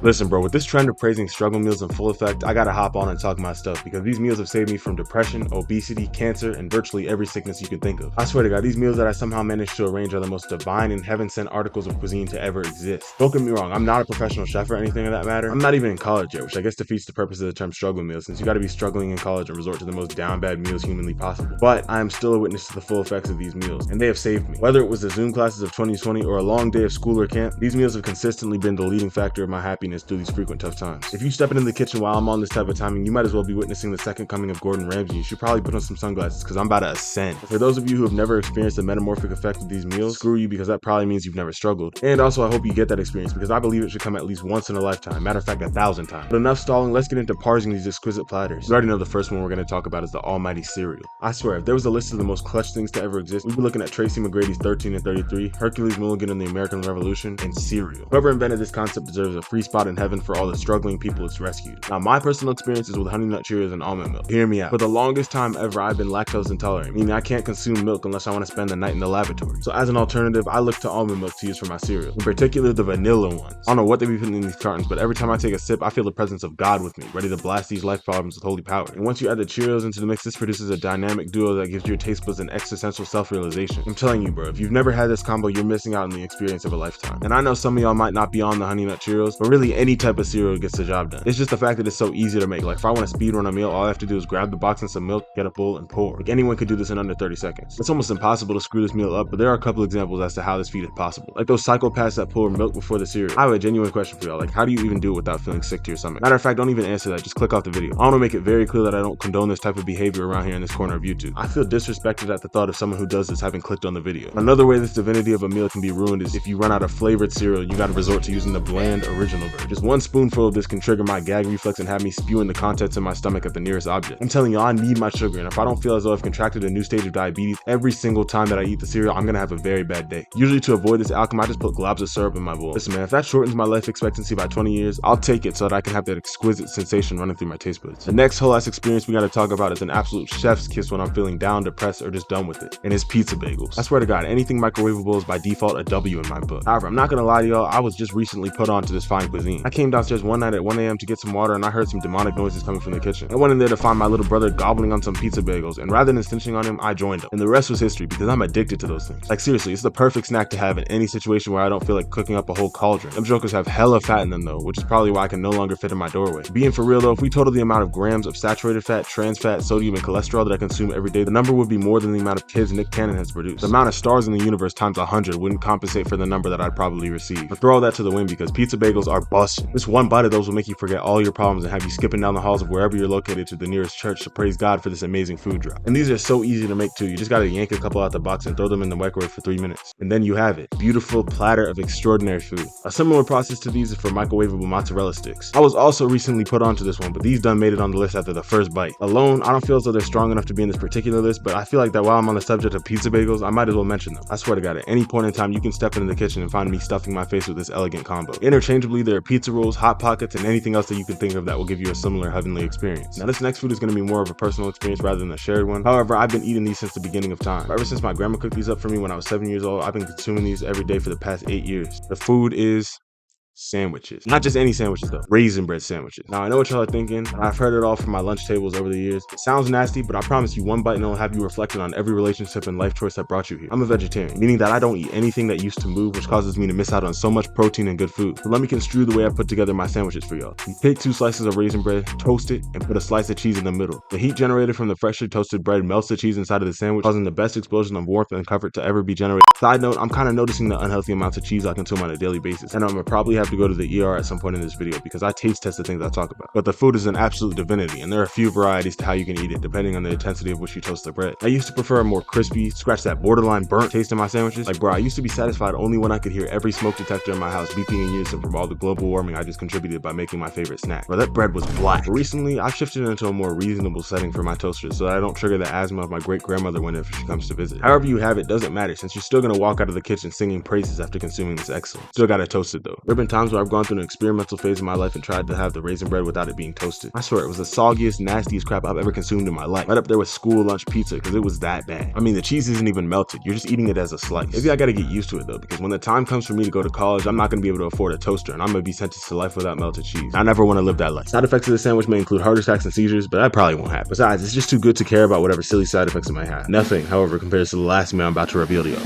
Listen, bro, with this trend of praising struggle meals in full effect, I gotta hop on and talk my stuff because these meals have saved me from depression, obesity, cancer, and virtually every sickness you can think of. I swear to God, these meals that I somehow managed to arrange are the most divine and heaven-sent articles of cuisine to ever exist. Don't get me wrong, I'm not a professional chef or anything of that matter. I'm not even in college yet, which I guess defeats the purpose of the term struggle meal since you gotta be struggling in college and resort to the most down bad meals humanly possible. But I am still a witness to the full effects of these meals, and they have saved me. Whether it was the Zoom classes of 2020 or a long day of school or camp, these meals have consistently been the leading factor of my happiness through these frequent tough times. If you step into the kitchen while I'm on this type of timing, you might as well be witnessing the second coming of Gordon Ramsay. You should probably put on some sunglasses because I'm about to ascend. For those of you who have never experienced the metamorphic effect of these meals, screw you because that probably means you've never struggled. And also I hope you get that experience because I believe it should come at least once in a lifetime. Matter of fact, 1,000 times. But enough stalling, let's get into parsing these exquisite platters. You already know the first one we're going to talk about is the almighty cereal. I swear, if there was a list of the most clutch things to ever exist, we'd be looking at Tracy McGrady's 13 and 33, Hercules Mulligan in the American Revolution, and cereal. Whoever invented this concept deserves a free spot in heaven for all the struggling people it's rescued. Now, my personal experience is with Honey Nut Cheerios and almond milk. Hear me out. For the longest time ever, I've been lactose intolerant, meaning I can't consume milk unless I want to spend the night in the laboratory. So as an alternative, I look to almond milk to use for my cereal, in particular the vanilla ones. I don't know what they be putting in these cartons, but every time I take a sip, I feel the presence of God with me, ready to blast these life problems with holy power. And once you add the Cheerios into the mix, this produces a dynamic duo that gives your taste buds an existential self-realization. I'm telling you, bro, if you've never had this combo, you're missing out on the experience of a lifetime. And I know some of y'all might not be on the Honey Nut Cheerios, but really any type of cereal gets the job done. It's just the fact that it's so easy to make. Like if I want to speed run a meal, all I have to do is grab the box and some milk, get a bowl, and pour. Like anyone could do this in under 30 seconds. It's almost impossible to screw this meal up, but there are a couple examples as to how this feat is possible. Like those psychopaths that pour milk before the cereal. I have a genuine question for y'all. Like how do you even do it without feeling sick to your stomach? Matter of fact, don't even answer that. Just click off the video. I want to make it very clear that I don't condone this type of behavior around here in this corner of YouTube. I feel disrespected at the thought of someone who does this having clicked on the video. Another way this divinity of a meal can be ruined is if you run out of flavored cereal, you gotta resort to using the bland original version. Just one spoonful of this can trigger my gag reflex and have me spewing the contents in my stomach at the nearest object. I'm telling you, I need my sugar, and if I don't feel as though I've contracted a new stage of diabetes every single time that I eat the cereal, I'm gonna have a very bad day. Usually to avoid this outcome, I just put globs of syrup in my bowl. Listen man, if that shortens my life expectancy by 20 years, I'll take it so that I can have that exquisite sensation running through my taste buds. The next whole ass experience we gotta talk about is an absolute chef's kiss when I'm feeling down, depressed, or just done with it, and it's pizza bagels. I swear to God, anything microwavable is by default a W in my book. However, I'm not gonna lie to y'all, I was just recently put on to this fine cuisine. I came downstairs one night at 1 a.m. to get some water and I heard some demonic noises coming from the kitchen. I went in there to find my little brother gobbling on some pizza bagels, and rather than snitching on him, I joined him. And the rest was history because I'm addicted to those things. Like seriously, it's the perfect snack to have in any situation where I don't feel like cooking up a whole cauldron. Them jokers have hella fat in them though, which is probably why I can no longer fit in my doorway. Being for real though, if we total the amount of grams of saturated fat, trans fat, sodium, and cholesterol that I consume every day, the number would be more than the amount of kids Nick Cannon has produced. The amount of stars in the universe times 100 wouldn't compensate for the number that I'd probably receive. But throw all that to the wind because pizza bagels are busting. This one bite of those will make you forget all your problems and have you skipping down the halls of wherever you're located to the nearest church to praise God for this amazing food drop. And these are so easy to make too. You just gotta yank a couple out the box and throw them in the microwave for 3 minutes. And then you have it. Beautiful platter of extraordinary food. A similar process to these is for microwavable mozzarella sticks. I was also recently put onto this one, but these done made it on the list after the first bite. Alone, I don't feel as though they're strong enough to be in this particular list, but I feel like that while I'm on the subject of pizza bagels, I might as well mention them. I swear to God, at any point in time, you can step into the kitchen and find me stuffing my face with this elegant combo. Interchangeably, there are pizza rolls, hot pockets, and anything else that you can think of that will give you a similar heavenly experience. Now, this next food is going to be more of a personal experience rather than a shared one. However, I've been eating these since the beginning of time. Ever since my grandma cooked these up for me when I was 7 years old, I've been consuming these every day for the past 8 years. The food is sandwiches. Not just any sandwiches though, raisin bread sandwiches. Now I know what y'all are thinking, I've heard it all from my lunch tables over the years. It sounds nasty, but I promise you one bite and it'll have you reflecting on every relationship and life choice that brought you here. I'm a vegetarian, meaning that I don't eat anything that used to move, which causes me to miss out on so much protein and good food. So let me construe the way I put together my sandwiches for y'all. You take 2 slices of raisin bread, toast it, and put a slice of cheese in the middle. The heat generated from the freshly toasted bread melts the cheese inside of the sandwich, causing the best explosion of warmth and comfort to ever be generated. Side note, I'm kind of noticing the unhealthy amounts of cheese I consume on a daily basis, and I'm gonna probably have to go to the ER at some point in this video because I taste test the things I talk about. But the food is an absolute divinity, and there are a few varieties to how you can eat it depending on the intensity of which you toast the bread. I used to prefer a more crispy, scratch that borderline burnt taste in my sandwiches. Like bro, I used to be satisfied only when I could hear every smoke detector in my house beeping in unison from all the global warming I just contributed by making my favorite snack. Bro, that bread was black. But recently, I've shifted into a more reasonable setting for my toasters so that I don't trigger the asthma of my great grandmother whenever she comes to visit. However you have it doesn't matter since you're still gonna walk out of the kitchen singing praises after consuming this excellence. Still gotta toast it though. Ribbon times where I've gone through an experimental phase in my life and tried to have the raisin bread without it being toasted. I swear, it was the soggiest, nastiest crap I've ever consumed in my life. Right up there with school lunch pizza, because it was that bad. I mean, the cheese isn't even melted. You're just eating it as a slice. Maybe I gotta get used to it though, because when the time comes for me to go to college, I'm not gonna be able to afford a toaster, and I'm gonna be sentenced to life without melted cheese. I never want to live that life. Side effects of the sandwich may include heart attacks and seizures, but that probably won't happen. Besides, it's just too good to care about whatever silly side effects it might have. Nothing, however, compares to the last meal I'm about to reveal to y'all.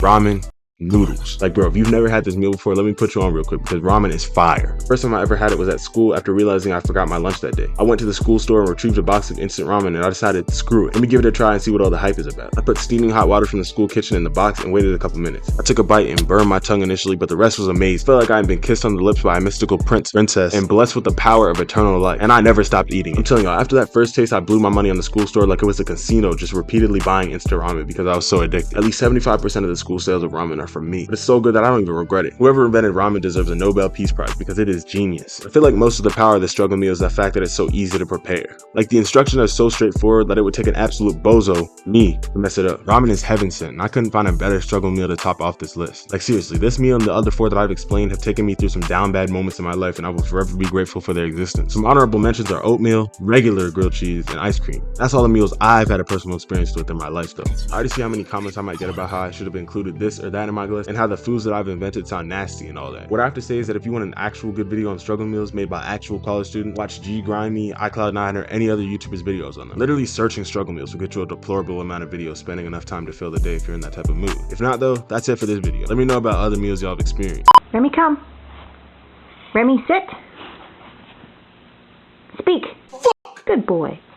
Ramen noodles. Like, bro, if you've never had this meal before, let me put you on real quick, because ramen is fire. First time I ever had it was at school after realizing I forgot my lunch that day. I went to the school store and retrieved a box of instant ramen, and I decided, screw it, let me give it a try and see what all the hype is about. I put steaming hot water from the school kitchen in the box and waited a couple minutes. I took a bite and burned my tongue initially, but the rest was amazing. I felt like I had been kissed on the lips by a mystical princess and blessed with the power of eternal life, and I never stopped eating it. I'm telling y'all, after that first taste, I blew my money on the school store like it was a casino, just repeatedly buying instant ramen because I was so addicted. At least 75% of the school sales of ramen are from me, but it's so good that I don't even regret it. Whoever invented ramen deserves a Nobel Peace Prize because it is genius. I feel like most of the power of the struggle meal is the fact that it's so easy to prepare. Like, the instructions are so straightforward that it would take an absolute bozo, me, to mess it up. Ramen is heaven sent, and I couldn't find a better struggle meal to top off this list. Like, seriously, this meal and the other 4 that I've explained have taken me through some down bad moments in my life, and I will forever be grateful for their existence. Some honorable mentions are oatmeal, regular grilled cheese, and ice cream. That's all the meals I've had a personal experience with in my life though. I already see how many comments I might get about how I should have included this or that in my list, and how the foods that I've invented sound nasty and all that. What I have to say is that if you want an actual good video on struggle meals made by actual college students, watch G Grimy, iCloud9, or any other YouTuber's videos on them. Literally searching struggle meals will get you a deplorable amount of videos, spending enough time to fill the day if you're in that type of mood. If not though, that's it for this video. Let me know about other meals y'all have experienced. Remy, come. Remy, sit. Speak. Good boy.